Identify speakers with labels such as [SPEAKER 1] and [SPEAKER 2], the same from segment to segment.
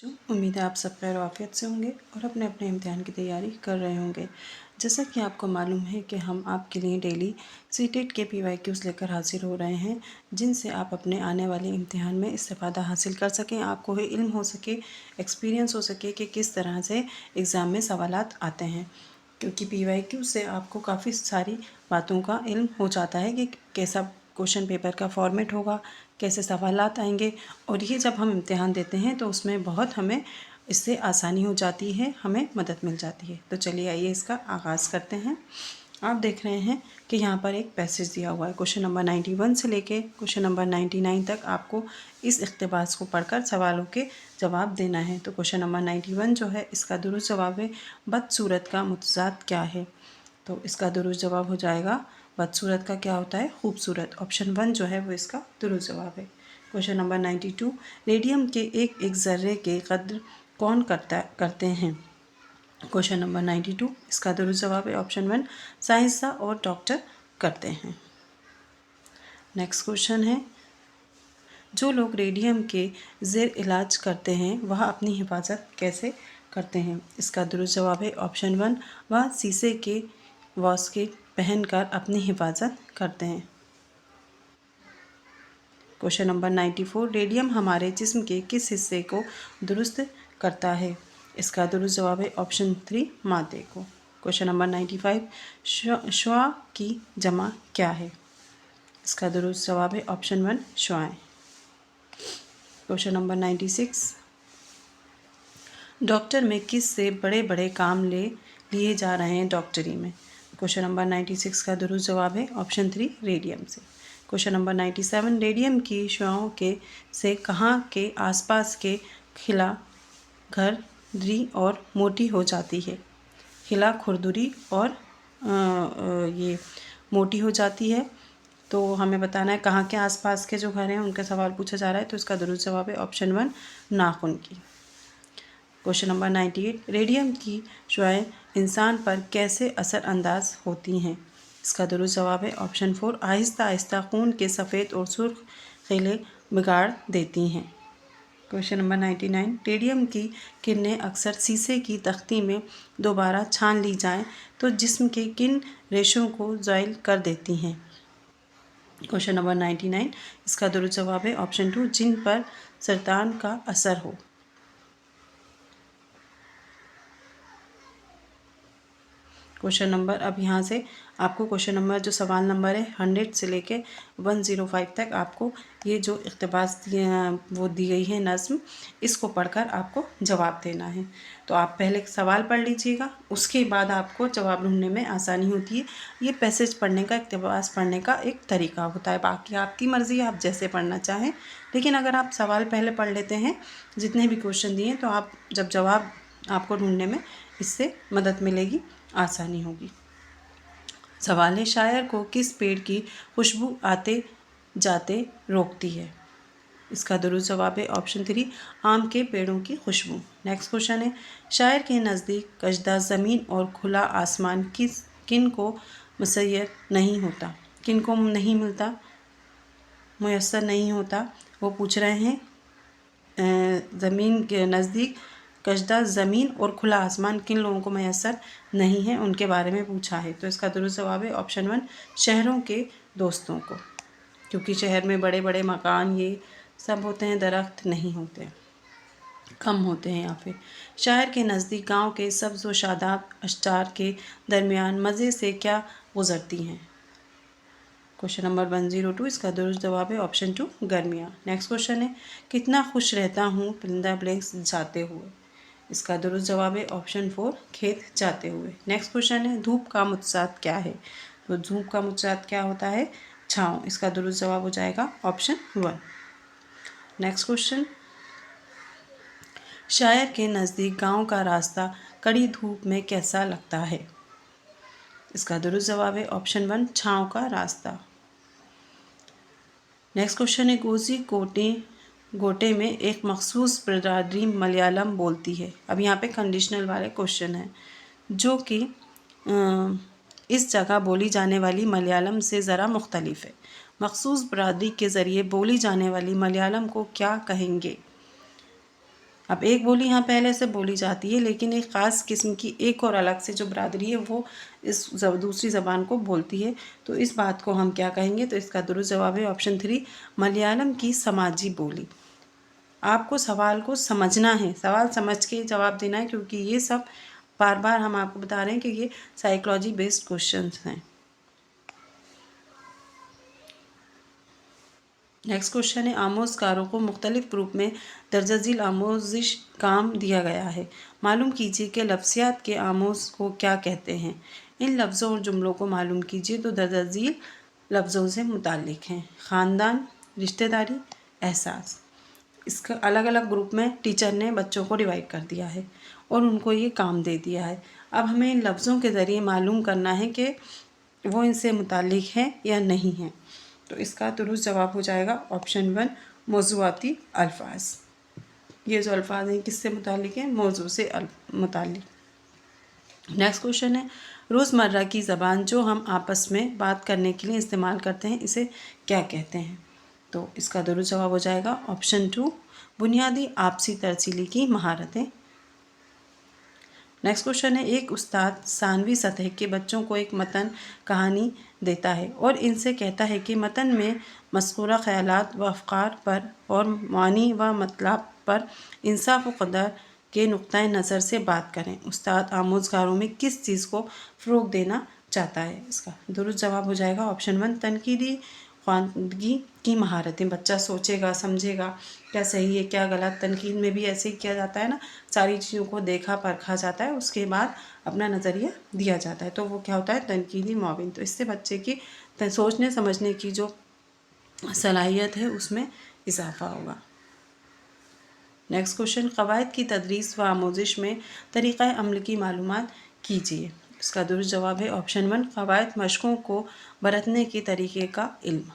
[SPEAKER 1] उम्मीद है आप सब खैर आफियत से होंगे और अपने अपने इम्तिहान की तैयारी कर रहे होंगे। जैसा कि आपको मालूम है कि हम आपके लिए डेली सीटेट के PYQs लेकर हाजिर हो रहे हैं, जिनसे आप अपने आने वाले इम्तिहान में इस्तेफ़ादा हासिल कर सकें, आपको ये इल्म हो सके, एक्सपीरियंस हो सके कि किस तरह से एग्ज़ाम में सवालात आते हैं। क्योंकि PYQ से आपको काफ़ी सारी बातों का इल्म हो जाता है कि कैसा क्वेश्चन पेपर का फॉर्मेट होगा, कैसे सवालात आएंगे, और ये जब हम इम्तिहान देते हैं तो उसमें बहुत हमें इससे आसानी हो जाती है, हमें मदद मिल जाती है। तो चलिए आइए इसका आगाज़ करते हैं। आप देख रहे हैं कि यहाँ पर एक पैसेज दिया हुआ है। क्वेश्चन नंबर 91 से लेके क्वेश्चन नंबर 99 तक आपको इस इक़्तिबास को पढ़कर सवालों के जवाब देना है। तो क्वेश्चन नंबर 91 जो है, इसका दुरुस्त जवाब है बदसूरत का मुतज़ाद क्या है। तो इसका दुरुस्त जवाब हो जाएगा बदसूरत का क्या होता है, खूबसूरत। ऑप्शन 1 जो है वो इसका दुरुस्त जवाब है। क्वेश्चन नंबर 92, रेडियम के एक एक ज़र्रे के कद्र कौन करते हैं। क्वेश्चन नंबर 92, इसका दुरुस्त जवाब है ऑप्शन 1, साइंसदान और डॉक्टर करते हैं। नेक्स्ट क्वेश्चन है, जो लोग रेडियम के ज़ेर इलाज करते हैं वह अपनी हिफाजत कैसे करते हैं। इसका दुरुस्त जवाब है ऑप्शन 1, वह शीशे के वॉस्केट पहनकर अपनी हिफाजत करते हैं। क्वेश्चन नंबर 94, रेडियम हमारे जिस्म के किस हिस्से को दुरुस्त करता है। इसका दुरुस्त जवाब है ऑप्शन 3, मादे को। क्वेश्चन नंबर 95, शुआ की जमा क्या है। इसका दुरुस्त जवाब है ऑप्शन 1, शुआएं। क्वेश्चन नंबर 96, डॉक्टर में किस से बड़े बड़े काम लिए जा रहे हैं डॉक्टरी में। क्वेश्चन नंबर 96 का दुरुस्त जवाब है ऑप्शन 3, रेडियम से। क्वेश्चन नंबर 97, रेडियम की शुआओं के से कहाँ के आसपास के खिला खुरदरी और मोटी हो जाती है। खिला खुरदरी और ये मोटी हो जाती है। तो हमें बताना है कहाँ के आसपास के जो घर हैं उनका सवाल पूछा जा रहा है। तो इसका दुरुस्त जवाब है ऑप्शन 1, नाखून की। क्वेश्चन नंबर 98, रेडियम की शुआएं इंसान पर कैसे असर अंदाज होती हैं। इसका दुरुस्त जवाब है ऑप्शन 4, आहिस्ता आहिस्ता खून के सफ़ेद और सुर्ख खिले बिगाड़ देती हैं। क्वेश्चन नंबर 99, रेडियम की किरणें अक्सर शीशे की तख्ती में दोबारा छान ली जाएं तो जिस्म के किन रेशों को ज़ाइल कर देती हैं। क्वेश्चन नंबर 99, इसका दुरुस्त जवाब है ऑप्शन 2, जिन पर सरतान का असर हो। क्वेश्चन नंबर, अब यहाँ से आपको क्वेश्चन नंबर जो सवाल नंबर है 100 से लेके 105 तक आपको ये जो इक़्तिबास वो दी गई है नज़्म, इसको पढ़कर आपको जवाब देना है। तो आप पहले सवाल पढ़ लीजिएगा, उसके बाद आपको जवाब ढूंढने में आसानी होती है। ये पैसेज पढ़ने का, इक़्तिबास पढ़ने का एक तरीका होता है, बाकी आपकी मर्ज़ी है, आप जैसे पढ़ना चाहें। लेकिन अगर आप सवाल पहले पढ़ लेते हैं जितने भी क्वेश्चन दिए, तो आप जब जवाब आपको ढूंढने में इससे मदद मिलेगी, आसानी होगी। सवाल है, शायर को किस पेड़ की खुशबू आते जाते रोकती है। इसका दुरुस्त जवाब है ऑप्शन 3, आम के पेड़ों की खुशबू। नेक्स्ट क्वेश्चन है, शायर के नज़दीक कशदा ज़मीन और खुला आसमान किन को मुसय्यर नहीं होता, किन को नहीं मिलता, मुयस्सर नहीं होता। वो पूछ रहे हैं ज़मीन के नज़दीक कशदा ज़मीन और खुला आसमान किन लोगों को मैसर नहीं है, उनके बारे में पूछा है। तो इसका दुरुस्त जवाब है ऑप्शन 1, शहरों के दोस्तों को, क्योंकि शहर में बड़े बड़े मकान ये सब होते हैं, दरख्त नहीं होते, कम होते हैं यहाँ पे। शायर के नज़दीक गांव के सब्ज़ व शादाब अशजार के दरमियान मज़े से क्या गुज़रती हैं। क्वेश्चन नंबर 102, इसका दुरुस्त जवाब है ऑप्शन 2, गर्मियाँ। नेक्स्ट क्वेश्चन है, कितना खुश रहता हूँ परिंदा ब्लैंक्स जाते हुए। इसका दुरुस्त जवाब है ऑप्शन 4, खेत जाते हुए। नेक्स्ट क्वेश्चन है, धूप का मुतज़ाद क्या है। तो धूप का मुतज़ाद क्या होता है, छाँव। इसका दुरुस्त जवाब हो जाएगा ऑप्शन 1। नेक्स्ट क्वेश्चन, शायर के नज़दीक गांव का रास्ता कड़ी धूप में कैसा लगता है। इसका दुरुस्त जवाब है ऑप्शन 1, छाँव का रास्ता। नेक्स्ट क्वेश्चन है, गोजी गोटे में एक मखसूस बिरादरी मलयालम बोलती है। अब यहाँ पे कंडीशनल वाले क्वेश्चन हैं, जो कि इस जगह बोली जाने वाली मलयालम से ज़रा मुख्तलिफ है। मखसूस बिरादरी के ज़रिए बोली जाने वाली मलयालम को क्या कहेंगे। अब एक बोली यहाँ पहले से बोली जाती है, लेकिन एक ख़ास किस्म की एक और अलग से जो बरादरी है वो इस दूसरी ज़बान को बोलती है। तो इस बात को हम क्या कहेंगे? तो इसका दुरुस्त जवाब है ऑप्शन 3, मलयालम की समाजी बोली। आपको सवाल को समझना है, सवाल समझ के जवाब देना है, क्योंकि ये सब बार बार हम आपको बता रहे हैं कि ये साइकोलॉजी बेस्ड क्वेश्चंस हैं। नेक्स्ट क्वेश्चन है, आमोज़गारों को मुख्तलिफ ग्रुप में दर्जाजील आमोजिश काम दिया गया है। मालूम कीजिए कि लफ्ज़ियात के आमोज़ को क्या कहते हैं। इन लफ्ज़ों और जुमलों को मालूम कीजिए। तो दर्जाजील लफ्ज़ों से मुताल्लिक़ हैं ख़ानदान, रिश्तेदारी, एहसास। इसका अलग अलग ग्रुप में टीचर ने बच्चों को डिवाइड कर दिया है और उनको ये काम दे दिया है। अब हमें इन लफ्ज़ों के ज़रिए मालूम करना है कि वो इनसे मुताल्लिक़ हैं या नहीं हैं। तो इसका दुरुस्त जवाब हो जाएगा ऑप्शन 1, मौज़ूआती अल्फाज। ये जो अल्फाज हैं किससे मुताल्लिक़ हैं? मौजू से मुताल्लिक़। नेक्स्ट क्वेश्चन है, रोज़मर्रा की ज़बान जो हम आपस में बात करने के लिए इस्तेमाल करते हैं, इसे क्या कहते हैं? तो इसका दुरुस्त जवाब हो जाएगा ऑप्शन 2, बुनियादी आपसी तरसीली की महारतें। नेक्स्ट क्वेश्चन है, एक उस्ताद सानवी सतह के बच्चों को एक मतन कहानी देता है और इनसे कहता है कि मतन में मज़कूरा ख़यालात व अफ़कार पर और मानी व मतलब पर इंसाफ व क़दर के नुक्ता नज़र से बात करें। उस्ताद आमोज़गारों में किस चीज़ को फ़रोग़ देना चाहता है? इसका दुरुस्त जवाब हो जाएगा ऑप्शन 1, तनकीदी ख़वानगी की महारतें। बच्चा सोचेगा, समझेगा क्या सही है क्या गलत। तनकीद में भी ऐसे ही किया जाता है ना, सारी चीज़ों को देखा परखा जाता है, उसके बाद अपना नज़रिया दिया जाता है। तो वो क्या होता है? तनकीदी मुआविन। तो इससे बच्चे की सोचने समझने की जो सलाहियत है उसमें इजाफा होगा। नेक्स्ट क्वेश्चन, क़वाइद की तदरीस व आमोजिश में तरीक़ा अमल की मालूमात कीजिए। इसका दुरुस्त जवाब है ऑप्शन 1, क़वाइद मशक़ों को बरतने के तरीक़े का इल्म।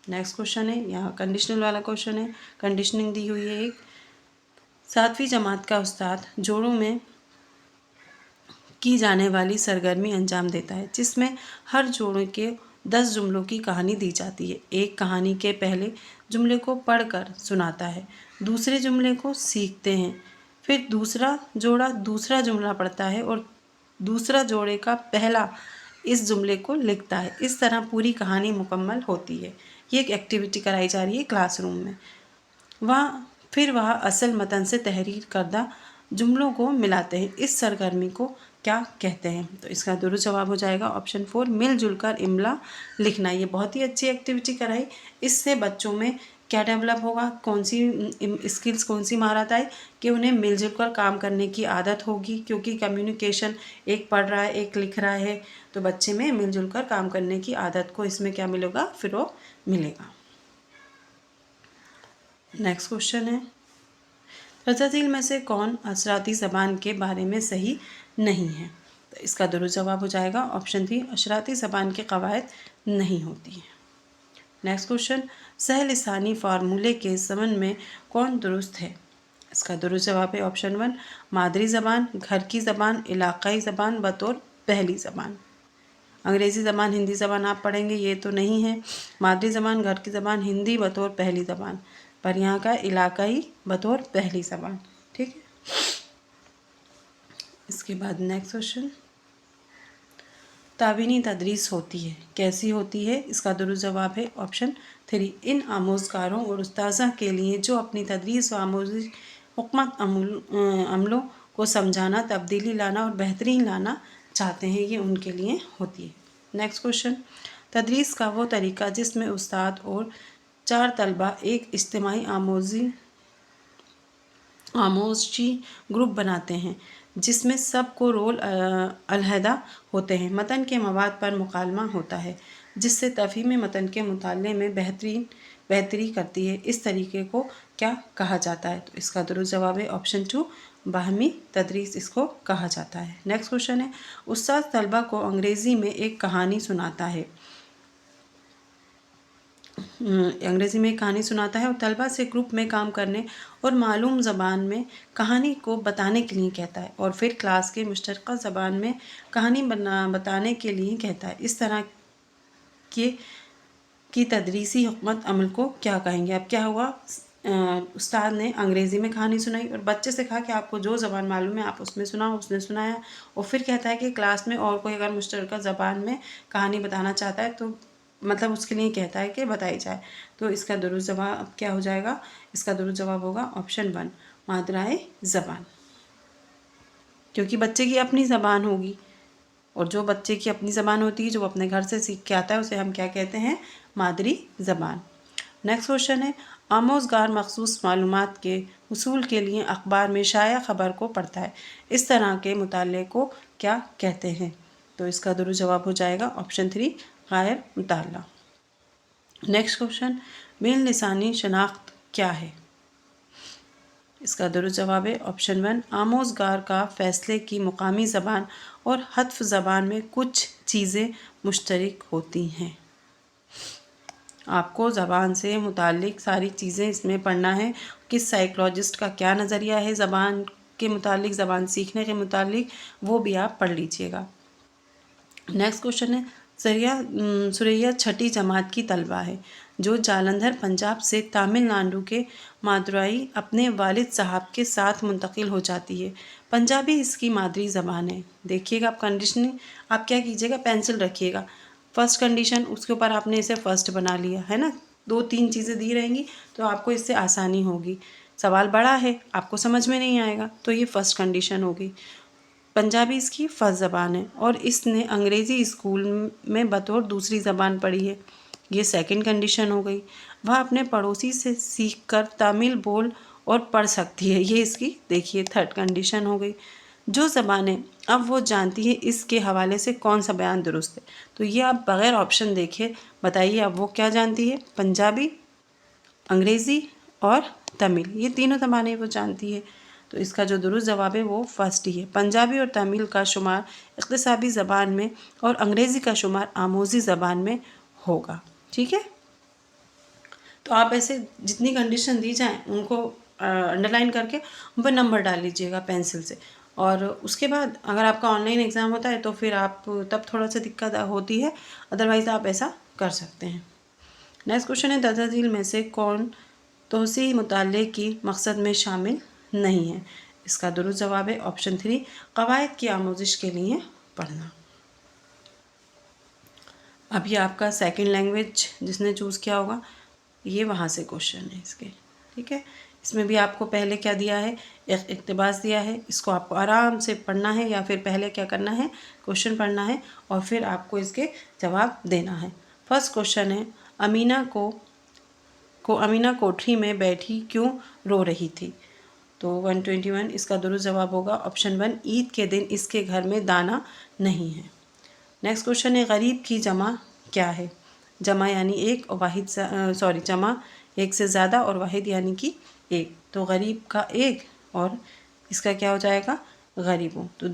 [SPEAKER 1] नेक्स्ट क्वेश्चन है, यहाँ कंडीशनल वाला क्वेश्चन है, कंडीशनिंग दी हुई है एक। 7वीं जमात का उस्ताद जोड़ों में की जाने वाली सरगर्मी अंजाम देता है जिसमें हर जोड़े के 10 जुमलों की कहानी दी जाती है। एक कहानी के पहले जुमले को पढ़कर सुनाता है, दूसरे जुमले को सीखते हैं, फिर दूसरा जोड़ा दूसरा जुमला पढ़ता है और दूसरा जोड़े का पहला इस जुमले को लिखता है। इस तरह पूरी कहानी मुकम्मल होती है। ये एक एक्टिविटी कराई जा रही है क्लासरूम में। फिर वह असल मतन से तहरीर करदा जुमलों को मिलाते हैं। इस सरगर्मी को क्या कहते हैं? तो इसका दुरुस्त जवाब हो जाएगा ऑप्शन 4, मिलजुल कर इमला लिखना। ये बहुत ही अच्छी एक्टिविटी कराई। इससे बच्चों में क्या डेवलप होगा, कौन सी स्किल्स, कौन सी महारत आई कि उन्हें मिलजुल कर काम करने की आदत होगी, क्योंकि कम्युनिकेशन, एक पढ़ रहा है एक लिख रहा है, तो बच्चे में मिलजुल कर काम करने की आदत को इसमें क्या मिलेगा? फ़रोग़ मिलेगा। नेक्स्ट क्वेश्चन है, रज़ाज़ील में से कौन अशराती ज़बान के बारे में सही नहीं है? तो इसका दुरुस्त जवाब हो जाएगा ऑप्शन 3, अशराती ज़बान के क़वाइद नहीं होती हैं। नेक्स्ट क्वेश्चन, सहलिसानी फार्मूले के ज़मन में कौन दुरुस्त है? इसका दुरुस्त जवाब है ऑप्शन 1, मादरी ज़बान, घर की ज़बान, इलाक़ाई ज़बान बतौर पहली ज़बान। अंग्रेज़ी ज़बान, हिंदी ज़बान आप पढ़ेंगे, ये तो नहीं है। मादरी ज़बान, घर की ज़बान, हिंदी बतौर पहली ज़बान, पर यहाँ का इलाक़ाई बतौर पहली ज़बान। ठीक है। इसके बाद नेक्स्ट क्वेश्चन, तावीनी तदरीस होती है, कैसी होती है? इसका दुरुस्त जवाब है ऑप्शन 3, इन आमोज़गारों और उस्ताज़ा के लिए जो अपनी तदरीस व आमोज़ी हुकमत अमलों को समझाना, तब्दीली लाना और बेहतरीन लाना चाहते हैं, ये उनके लिए होती है। नेक्स्ट क्वेश्चन, तदरीस का वो तरीक़ा जिसमें उस्ताद और 4 तलबा एक इज्तिमाई आमोज़ी ग्रुप बनाते हैं जिसमें सबको रोल अलहदा होते हैं। मतन के मवाद पर मुकालमा होता है जिससे तफ़हीम मतन के मुताले में बेहतरी करती है। इस तरीके को क्या कहा जाता है? तो इसका दुरुस्त जवाब है ऑप्शन 2, बाहमी तदरीस इसको कहा जाता है। नेक्स्ट क्वेश्चन है, उस्ताद तलबा को अंग्रेज़ी में एक कहानी सुनाता है और तलबा से ग्रुप में काम करने और मालूम ज़बान में कहानी को बताने के लिए कहता है और फिर क्लास के मुश्तरका ज़बान में कहानी बताने के लिए कहता है। इस तरह की तदरीसी हुकमत अमल को क्या कहेंगे? अब क्या हुआ, उस्ताद ने अंग्रेज़ी में कहानी सुनाई और बच्चे से कहा कि आपको जो ज़बान मालूम है आप उसमें सुनाओ। उसने सुनाया और फिर कहता है कि क्लास में और कोई अगर मुश्तरका ज़बान में कहानी बताना चाहता है तो मतलब उसके लिए कहता है कि बताई जाए। तो इसका दुरुस्त जवाब क्या हो जाएगा? इसका दुरुस्त जवाब होगा ऑप्शन 1 मादराए ज़बान, क्योंकि बच्चे की अपनी ज़बान होगी और जो बच्चे की अपनी ज़बान होती है, जो वो अपने घर से सीख के आता है, उसे हम क्या कहते हैं? मादरी ज़बान। नेक्स्ट क्वेश्चन है, आमोज़गार मखसूस मालूमात के उसूल के लिए अखबार में शाया ख़बर को पढ़ता है, इस तरह के मुताले को क्या कहते हैं? तो इसका दुरुस्त जवाब हो जाएगा ऑप्शन 3 गायर मुताला। नेक्स्ट क्वेश्चन, बिन लिसानी शनाख्त क्या है? इसका दुरुस्त जवाब है ऑप्शन 1 आमोज़गार का फ़ैसले की मुकामी ज़बान और हत्फ ज़बान में कुछ चीज़ें मुश्तरक होती हैं। आपको ज़बान से मुतालिक सारी चीज़ें इसमें पढ़ना है। किस साइकोलॉजिस्ट का क्या नज़रिया है ज़बान के मुतालिक, ज़बान सीखने के मुतालिक, वो भी आप पढ़ लीजिएगा। नेक्स्ट क्वेश्चन है, सुरैया छठी जमात की तलबा है जो जालंधर पंजाब से तमिलनाडु के मादुराई अपने वालिद साहब के साथ मुंतकिल हो जाती है। पंजाबी इसकी मादरी ज़बान है। देखिएगा आप कंडीशनिंग, आप क्या कीजिएगा, पेंसिल रखिएगा। फर्स्ट कंडीशन, उसके ऊपर आपने इसे फर्स्ट बना लिया है ना, 2-3 चीज़ें दी रहेंगी तो आपको इससे आसानी होगी। सवाल बड़ा है, आपको समझ में नहीं आएगा, तो ये फर्स्ट कंडीशन होगी। पंजाबी इसकी फ़र्स्ट ज़बान है और इसने अंग्रेज़ी स्कूल में बतौर दूसरी ज़बान पढ़ी है, ये सेकंड कंडीशन हो गई। वह अपने पड़ोसी से सीखकर तमिल बोल और पढ़ सकती है, ये इसकी देखिए थर्ड कंडीशन हो गई। जो ज़बानें अब वो जानती है इसके हवाले से कौन सा बयान दुरुस्त है? तो ये आप बग़ैर ऑप्शन देखे बताइए अब वो क्या जानती है? पंजाबी, अंग्रेज़ी और तमिल, ये तीनों ज़बानें वो जानती है। तो इसका जो दुरुस्त जवाब है वो फर्स्ट ही है। पंजाबी और तमिल का शुमार इक़्तिसाबी ज़बान में और अंग्रेज़ी का शुमार आमोज़ी ज़बान में होगा। ठीक है, तो आप ऐसे जितनी कंडीशन दी जाएँ उनको अंडरलाइन करके उन पर नंबर डाल लीजिएगा पेंसिल से। और उसके बाद अगर आपका ऑनलाइन एग्ज़ाम होता है तो फिर आप तब थोड़ा सा दिक्कत होती है, अदरवाइज़ आप ऐसा कर सकते हैं। नेक्स्ट क्वेश्चन है, दर्जाजील में से कौन तोसी मुताले की मकसद में शामिल नहीं है? इसका दुरुस्त जवाब है ऑप्शन 3 कवायद की आमोजिश के लिए पढ़ना। अब ये आपका सेकंड लैंग्वेज जिसने चूज़ किया होगा, ये वहाँ से क्वेश्चन है इसके। ठीक है, इसमें भी आपको पहले क्या दिया है, एक इक़्तिबास दिया है, इसको आपको आराम से पढ़ना है या फिर पहले क्या करना है, क्वेश्चन पढ़ना है और फिर आपको इसके जवाब देना है। फर्स्ट क्वेश्चन है, अमीना कोठरी में बैठी क्यों रो रही थी? तो 121 इसका दुरुस्त जवाब होगा ऑप्शन 1 ईद के दिन इसके घर में दाना नहीं है। नेक्स्ट क्वेश्चन है, गरीब की जमा क्या है? जमा यानी एक और वाहिद जमा एक से ज़्यादा और वाहिद यानी कि एक, तो गरीब का एक और इसका क्या हो जाएगा, गरीबों। तो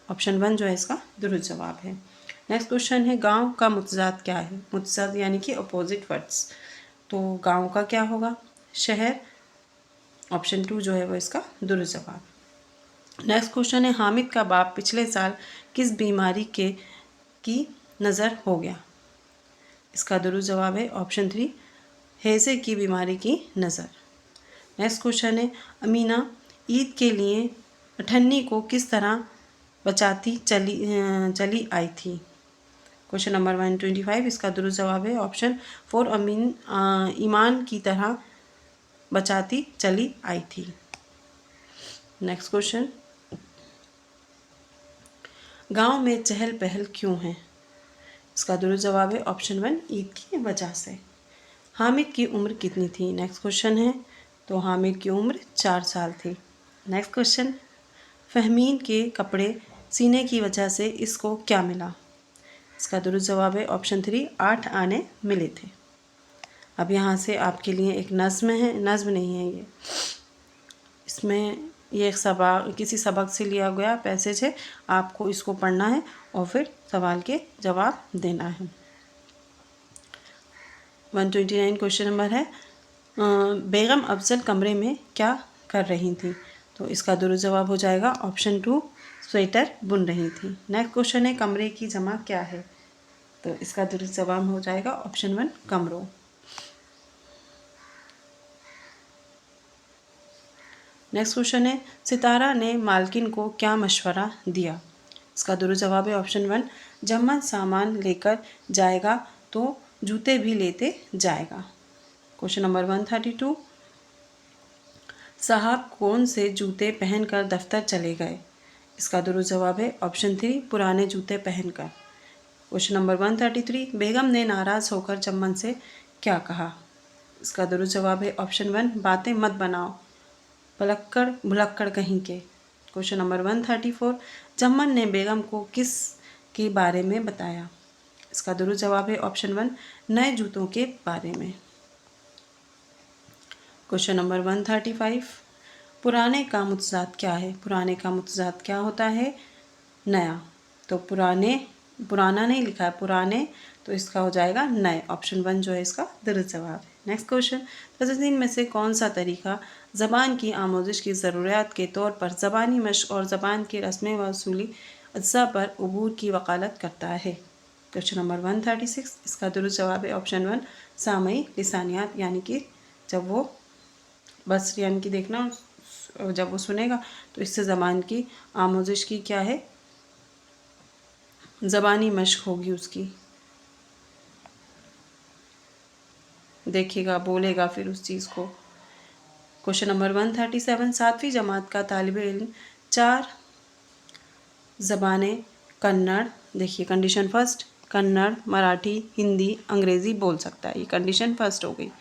[SPEAKER 1] ऑप्शन 1 जो है इसका दुरुस्त जवाब है। नेक्स्ट क्वेश्चन है, गांव का मुतज़ाद क्या है? मुतज़ाद यानी कि अपोजिट वर्ड्स, तो गांव का क्या होगा, शहर। ऑप्शन 2 जो है वो इसका दुरुस्त जवाब। नेक्स्ट क्वेश्चन है, हामिद का बाप पिछले साल किस बीमारी की नज़र हो गया? इसका दुरुस्त जवाब है ऑप्शन 3 हैज़े की बीमारी की नज़र। नेक्स्ट क्वेश्चन है, अमीना ईद के लिए अठन्नी को किस तरह बचाती चली आई थी? क्वेश्चन नंबर 125 इसका दुरुस्त जवाब है ऑप्शन 4 ईमान की तरह बचाती चली आई थी। नेक्स्ट क्वेश्चन, गांव में चहल पहल क्यों है? इसका दुरुस्त जवाब है ऑप्शन 1 ईद की वजह से। हामिद की उम्र कितनी थी? नेक्स्ट क्वेश्चन है, तो हामिद की उम्र 4 साल थी। नेक्स्ट क्वेश्चन, फहमीन के कपड़े सीने की वजह से इसको क्या मिला? इसका दुरुस्त जवाब है ऑप्शन 3 8 आने मिले थे। अब यहाँ से आपके लिए एक नज़्म है, नज़्म नहीं है ये, इसमें ये एक किसी सबक से लिया गया पैसेज है, आपको इसको पढ़ना है और फिर सवाल के जवाब देना है। 129 क्वेश्चन नंबर है, बेगम अफजल कमरे में क्या कर रही थी? तो इसका दुरुस्त जवाब हो जाएगा ऑप्शन 2 स्वेटर बुन रही थी। नेक्स्ट क्वेश्चन है, कमरे की जमा क्या है? तो इसका दुरुस्त जवाब हो जाएगा ऑप्शन 1 कमरों। नेक्स्ट क्वेश्चन है, सितारा ने मालकिन को क्या मशवरा दिया? इसका दुरुस्त जवाब है ऑप्शन 1, जब मन सामान लेकर जाएगा तो जूते भी लेते जाएगा। क्वेश्चन नंबर 132, साहब कौन से जूते पहनकर दफ्तर चले गए? इसका दुरुस्त जवाब है ऑप्शन 3, पुराने जूते पहनकर। क्वेश्चन नंबर 133, बेगम ने नाराज़ होकर चम्मन से क्या कहा? इसका दुरुस्त जवाब है ऑप्शन 1, बातें मत बनाओ, पलक्कड़ भुलक्कड़ कहीं के। क्वेश्चन नंबर 134, चम्मन ने बेगम को किस के बारे में बताया? इसका दुरुस्त जवाब है ऑप्शन 1, नए जूतों के बारे में। क्वेश्चन नंबर 135, पुराने का मुतज़ाद क्या है? पुराने का मुतज़ाद क्या होता है? नया। तो पुराना नहीं लिखा है, पुराने, तो इसका हो जाएगा नए। ऑप्शन 1 जो है इसका दुरुस्त जवाब है। नेक्स्ट क्वेश्चन, तजदीन में से कौन सा तरीका ज़बान की आमोजिश की ज़रूरियात के तौर पर ज़बानी मश्क और ज़बान के रस्म व असूली अज्जा पर अबूर की वकालत करता है? क्वेश्चन नंबर 136, इसका दुरुस्त जवाब है ऑप्शन 1, सामई लिसानियात, यानी कि जब वो बस यानी कि देखना, जब वो सुनेगा तो इससे ज़बान की आमोजिश की क्या है, ज़बानी मश्क होगी उसकी, देखेगा, बोलेगा फिर उस चीज़ को। क्वेश्चन नंबर 137, 7वीं जमात का तालिब इल्म 4 ज़बानें कन्नड़, देखिए कंडीशन फर्स्ट, कन्नड़, मराठी, हिंदी, अंग्रेज़ी बोल सकता है, ये कंडीशन फर्स्ट हो गई।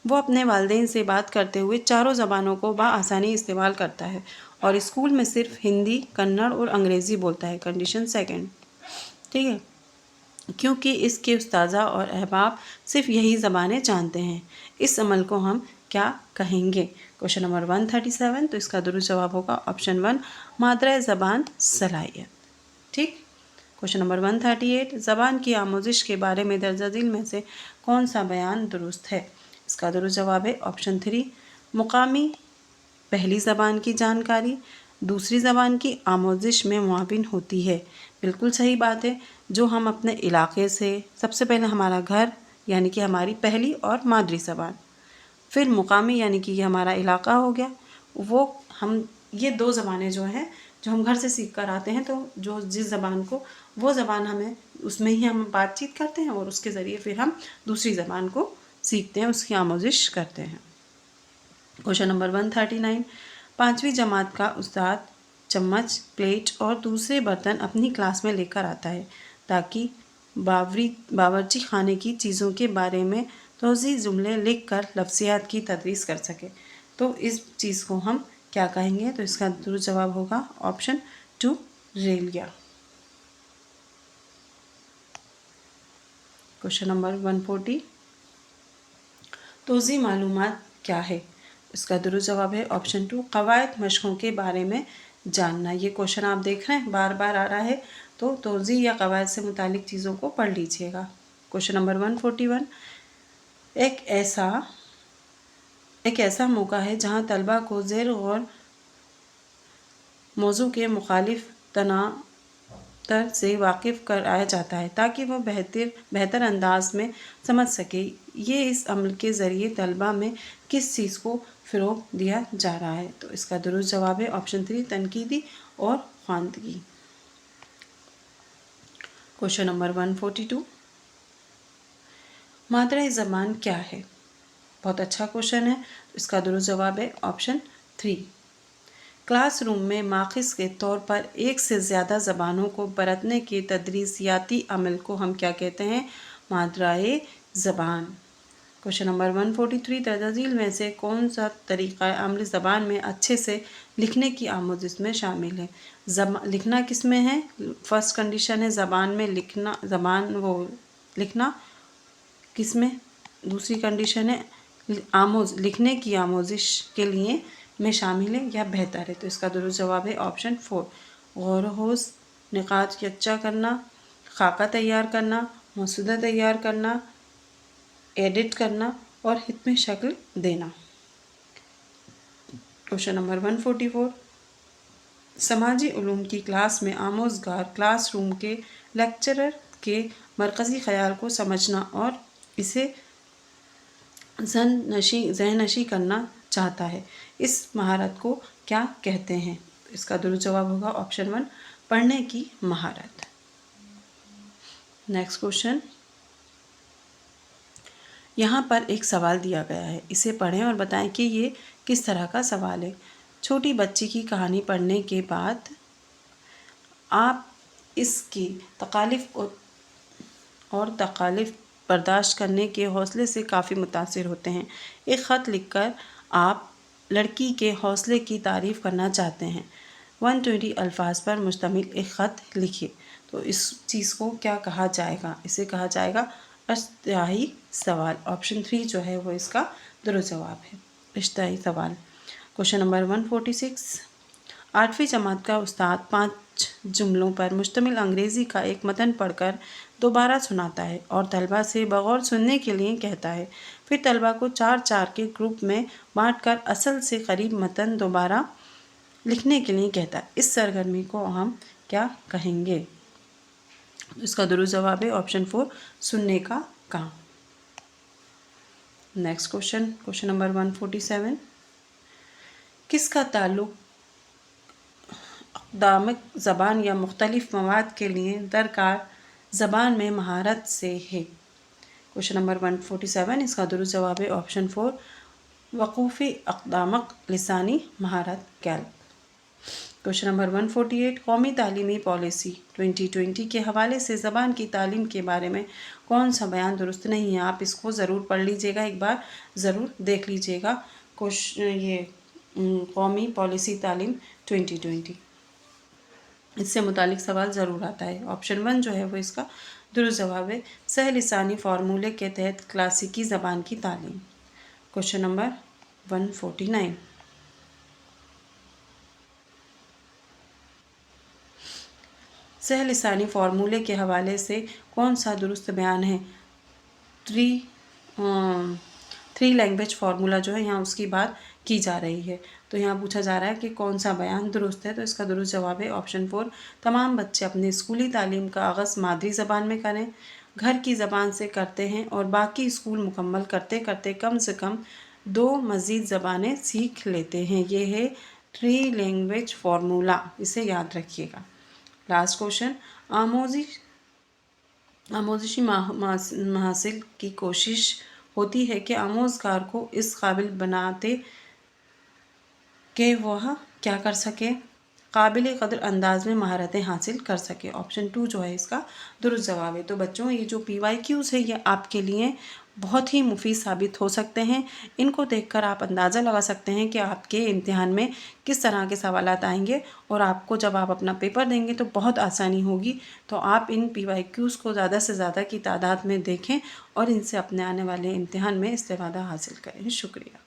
[SPEAKER 1] वो अपने वालिदैन से बात करते हुए चारों ज़बानों को बआसानी इस्तेमाल करता है और स्कूल में सिर्फ हिंदी, कन्नड़ और अंग्रेज़ी बोलता है, कंडीशन सेकंड। ठीक है, क्योंकि इसके उस्ताज़ा और अहबाब सिर्फ यही ज़बानें जानते हैं। इस अमल को हम क्या कहेंगे? क्वेश्चन नंबर 137, तो इसका दुरुस्त जवाब होगा ऑप्शन 1, मादरा ज़बान सलाहियत। ठीक। क्वेश्चन नंबर 138, ज़बान की आमोजिश के बारे में दर्ज झील में से कौन सा बयान दुरुस्त है? इसका दुरुस्त जवाब है ऑप्शन 3, मुकामी पहली ज़बान की जानकारी दूसरी ज़बान की आमोजिश में मुआविन होती है। बिल्कुल सही बात है। जो हम अपने इलाके से, सबसे पहले हमारा घर यानी कि हमारी पहली और मादरी ज़बान, फिर मुकामी यानी कि ये हमारा इलाका हो गया, वो हम ये 2 ज़बानें जो हैं जो हम घर से सीख कर आते हैं, तो जो जिस ज़बान को, वो ज़बान हमें उसमें ही हम बातचीत करते हैं और उसके ज़रिए फिर हम दूसरी ज़बान को सीखते हैं, उसकी आमोजिश करते हैं। क्वेश्चन नंबर 139, 5वीं जमात का उस्ताद चम्मच, प्लेट और दूसरे बर्तन अपनी क्लास में लेकर आता है ताकि बावर्ची खाने की चीज़ों के बारे में तौज़ी जुमले लिख कर लफ्ज़ियात की तदरीस कर सके। तो इस चीज़ को हम क्या कहेंगे? तो इसका दुरुस्त जवाब होगा ऑप्शन 2, रेलिया। क्वेश्चन नंबर 140, तौज़ी मालूमात क्या है? इसका दुरुस्त जवाब है ऑप्शन 2, क़वायद मशकों के बारे में जानना। ये क्वेश्चन आप देख रहे हैं बार बार आ रहा है, तो तौज़ी या क़वायद से मुतालिक चीज़ों को पढ़ लीजिएगा। क्वेश्चन नंबर 141, एक ऐसा मौका है जहां तलबा को ज़ेर गौर मौजू के मुखालिफ तनातर से वाकिफ़ कराया जाता है ताकि वह बेहतर अंदाज में समझ सके। ये इस अमल के ज़रिए तलबा में किस चीज़ को फ़रोग़ दिया जा रहा है? तो इसका दुरुस्त जवाब है ऑप्शन 3, तनकीदी और ख़वानदगी। क्वेश्चन नंबर 142, मादरा ज़बान क्या है? बहुत अच्छा क्वेश्चन है। इसका दुरुस्त जवाब है ऑप्शन 3, क्लासरूम में माखिज़ के तौर पर एक से ज़्यादा ज़बानों को बरतने के तदरीसियाती अमल को हम क्या कहते हैं? मादराए ज़बान। क्वेश्चन नंबर 143, दर्ज झील में से कौन सा तरीक़ा अमल ज़बान में अच्छे से लिखने की आमोज़िश में शामिल है? लिखना किस में है? फर्स्ट कंडीशन है ज़बान में लिखना, लिखना किस में? दूसरी कंडीशन है लिखने की आमोज़िश के लिए में शामिल है या बेहतर है? तो इसका दुरुस्त जवाब है ऑप्शन 4, गौर होश, निकात यकजा करना, खाका तैयार करना, मसूदा तैयार करना, एडिट करना और हितमी शक्ल देना। क्वेश्चन नंबर 144, समाजी उलूम की क्लास में आमोज़गार क्लासरूम के लेक्चरर के मरकज़ी ख़याल को समझना और इसे ज़हननशी करना चाहता है। इस महारत को क्या कहते हैं? इसका दुरुस्त जवाब होगा ऑप्शन 1, पढ़ने की महारत। नेक्स्ट क्वेश्चन, यहाँ पर एक सवाल दिया गया है, इसे पढ़ें और बताएं कि ये किस तरह का सवाल है। छोटी बच्ची की कहानी पढ़ने के बाद आप इसकी तकालीफ और तकालीफ बर्दाश्त करने के हौसले से काफ़ी मुतासिर होते हैं। एक ख़त लिखकर आप लड़की के हौसले की तारीफ़ करना चाहते हैं। 120 अल्फाज पर मुश्तमिल एक ख़त लिखिए। तो इस चीज़ को क्या कहा जाएगा? इसे कहा जाएगा इश्तिहाई सवाल। ऑप्शन 3 जो है वो इसका दुरुस्त जवाब है, इश्तिहाई सवाल। क्वेश्चन नंबर 146, 8वीं जमात का उस्ताद 5 जुमलों पर मुश्तमिल अंग्रेज़ी का एक मतन पढ़कर दोबारा सुनाता है और तलबा से बगौर सुनने के लिए कहता है। फिर तलबा को 4-4 के ग्रुप में बांटकर असल से करीब मतन दोबारा लिखने के लिए कहता है। इस सरगर्मी को हम क्या कहेंगे? इसका दुरुस्त जवाब है ऑप्शन 4, सुनने का काम। नेक्स्ट क्वेश्चन, क्वेश्चन नंबर 147, किसका ताल्लुक अक़दामिक ज़बान या मुख्तलिफ मवाद के लिए दरकार ज़बान में महारत से है? क्वेश्चन नंबर 147, इसका दुरुस्त जवाब है ऑप्शन 4, वक़ूफ़ी अक़दामिक लिसानी महारत कैल। क्वेश्चन नंबर 148, कौमी तालीमी पॉलिसी 2020 के हवाले से ज़बान की तालीम के बारे में कौन सा बयान दुरुस्त नहीं है? आप इसको ज़रूर पढ़ लीजिएगा, एक बार ज़रूर देख लीजिएगा। ये कौमी पॉलिसी तालीम 2020, इससे मुतालिक सवाल ज़रूर आता है। ऑप्शन 1 जो है वो इसका दुरुस्त जवाब है, सहलिसानी फार्मूले के तहत क्लासिकी ज़बान की तालीम। क्वेश्चन नंबर 149, सहलिसानी फार्मूले के हवाले से कौन सा दुरुस्त बयान है? थ्री लैंग्वेज फार्मूला जो है यहाँ उसकी बात की जा रही है। तो यहाँ पूछा जा रहा है कि कौन सा बयान दुरुस्त है? तो इसका दुरुस्त जवाब है ऑप्शन 4, तमाम बच्चे अपनी स्कूली तालीम का आगाज़ मादरी ज़बान में करें, घर की ज़बान से करते हैं और बाकी स्कूल मुकम्मल करते करते कम से कम 2 मज़ीद ज़बानें सीख लेते हैं। ये है 3 लैंग्वेज फार्मूला, इसे याद रखिएगा। लास्ट क्वेश्चन, आमोजिशी महासिल की कोशिश होती है कि आमोज़गार को इस काबिल बनाते कि वह क्या कर सके, काबिल कदर अंदाज में महारतें हासिल कर सके। ऑप्शन 2 जो है इसका दुरुस्त जवाब है। तो बच्चों, ये जो PYQs है ये आपके लिए बहुत ही मुफीद साबित हो सकते हैं। इनको देखकर आप अंदाज़ा लगा सकते हैं कि आपके इम्तिहान में किस तरह के सवालात आएंगे और आपको जब आप अपना पेपर देंगे तो बहुत आसानी होगी। तो आप इन PYQs को ज़्यादा से ज़्यादा की तादाद में देखें और इनसे अपने आने वाले इम्तिहान में इस्तेफ़ादा हासिल करें। शुक्रिया।